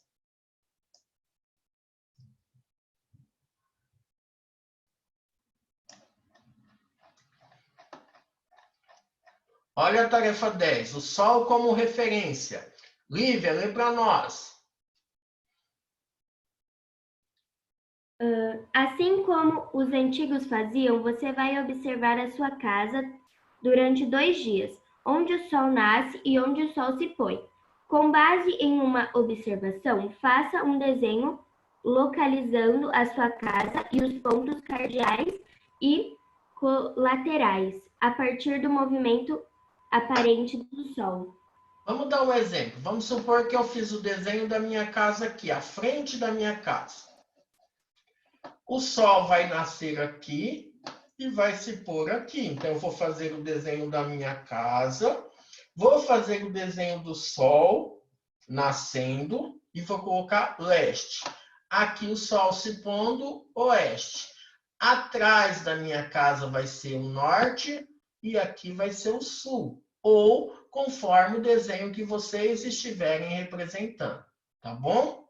S1: Olha a tarefa 10, o Sol como referência. Lívia, lê para nós.
S10: Assim como os antigos faziam, você vai observar a sua casa durante 2 dias, onde o sol nasce e onde o sol se põe. Com base em uma observação, faça um desenho localizando a sua casa e os pontos cardeais e colaterais, a partir do movimento aparente do sol.
S1: Vamos dar um exemplo. Vamos supor que eu fiz o desenho da minha casa aqui, à frente da minha casa. O sol vai nascer aqui e vai se pôr aqui. Então, eu vou fazer o desenho da minha casa, vou fazer o desenho do sol nascendo e vou colocar leste. Aqui o sol se pondo, oeste. Atrás da minha casa vai ser o norte e aqui vai ser o sul. Ou conforme o desenho que vocês estiverem representando. Tá bom?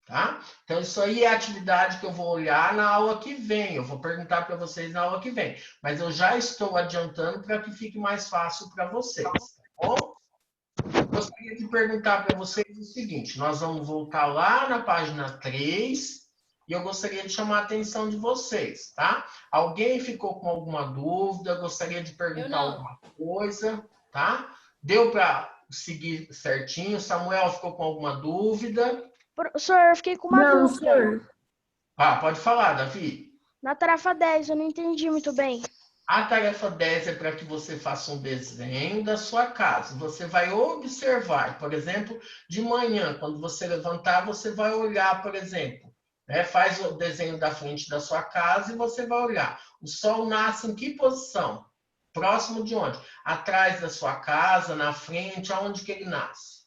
S1: Tá? Então, isso aí é a atividade que eu vou olhar na aula que vem. Eu vou perguntar para vocês na aula que vem. Mas eu já estou adiantando para que fique mais fácil para vocês. Tá bom? Gostaria de perguntar para vocês o seguinte, nós vamos voltar lá na página 3 e eu gostaria de chamar a atenção de vocês, tá? Alguém ficou com alguma dúvida, gostaria de perguntar alguma coisa, tá? Deu para seguir certinho? Samuel ficou com alguma dúvida?
S3: Professor, eu fiquei com uma
S6: Não,
S3: dúvida.
S6: senhor.
S1: Ah, pode falar, Davi.
S3: Na tarefa 10, eu não entendi muito bem.
S1: A tarefa 10 é para que você faça um desenho da sua casa. Você vai observar, por exemplo, de manhã, quando você levantar, você vai olhar, por exemplo, né? Faz o desenho da frente da sua casa e você vai olhar. O sol nasce em que posição? Próximo de onde? Atrás da sua casa, na frente, aonde que ele nasce,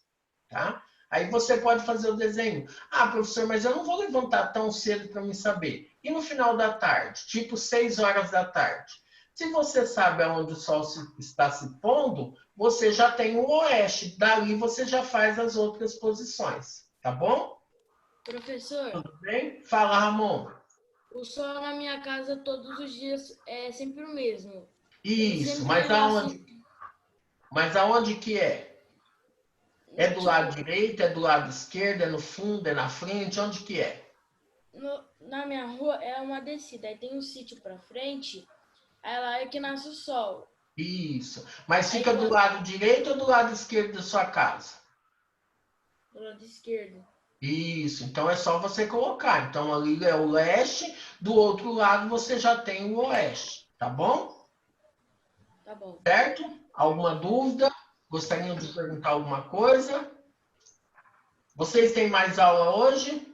S1: tá? Aí você pode fazer o desenho. Ah, professor, mas eu não vou levantar tão cedo para me saber. E no final da tarde, tipo 6 horas da tarde? Se você sabe aonde o sol está se pondo, você já tem o oeste. Dali você já faz as outras posições. Tá bom?
S7: Professor,
S1: Tudo bem? Fala, Ramon.
S7: o sol na minha casa todos os dias é sempre o mesmo.
S1: Isso, mas aonde? Mas aonde que é? É do lado direito, é do lado esquerdo, é no fundo, é na frente? Onde que é?
S7: Na minha rua é uma descida, aí tem um sítio pra frente, aí lá é que nasce o sol.
S1: Isso. Mas fica do lado direito ou do lado esquerdo da sua casa?
S7: Do lado esquerdo.
S1: Isso. Então é só você colocar. Então ali é o leste, do outro lado você já tem o oeste. Tá bom?
S7: Tá bom.
S1: Certo? Alguma dúvida? Gostariam de perguntar alguma coisa? Vocês têm mais aula hoje?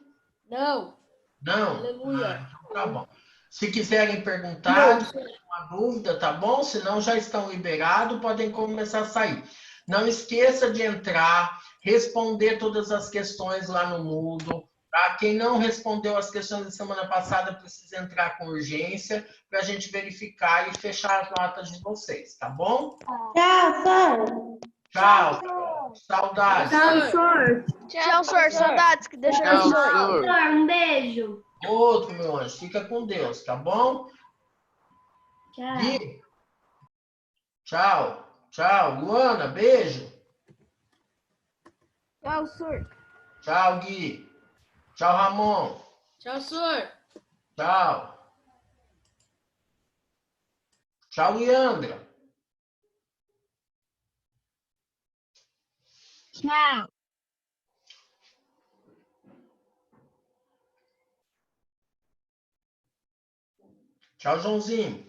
S7: Não.
S1: Não?
S7: Aleluia.
S1: Então tá bom. Se quiserem perguntar, uma dúvida, tá bom? Se não, já estão liberados, podem começar a sair. Não esqueça de entrar, responder todas as questões lá no Moodle. Tá? Quem não respondeu as questões da semana passada precisa entrar com urgência para a gente verificar e fechar as notas de vocês, tá bom?
S9: Tchau, senhor.
S1: Tchau. Saudades.
S6: Tchau, senhor.
S3: Tchau, senhor. Saudades, que deixa eu
S1: Tchau,
S10: Senhor, um beijo.
S1: Outro, meu anjo. Fica com Deus, tá bom?
S10: Tchau.
S1: Gui. Tchau. Tchau. Luana, beijo.
S3: Tchau, senhor.
S1: Tchau, Gui. Tchau, Ramon.
S7: Tchau, senhor.
S1: Tchau. Tchau, Leandra.
S8: Tchau.
S1: Tchau, Joãozinho.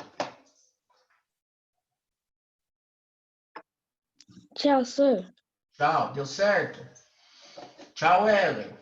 S5: Tchau, senhor.
S1: Tchau. Deu certo? Tchau, Ellen.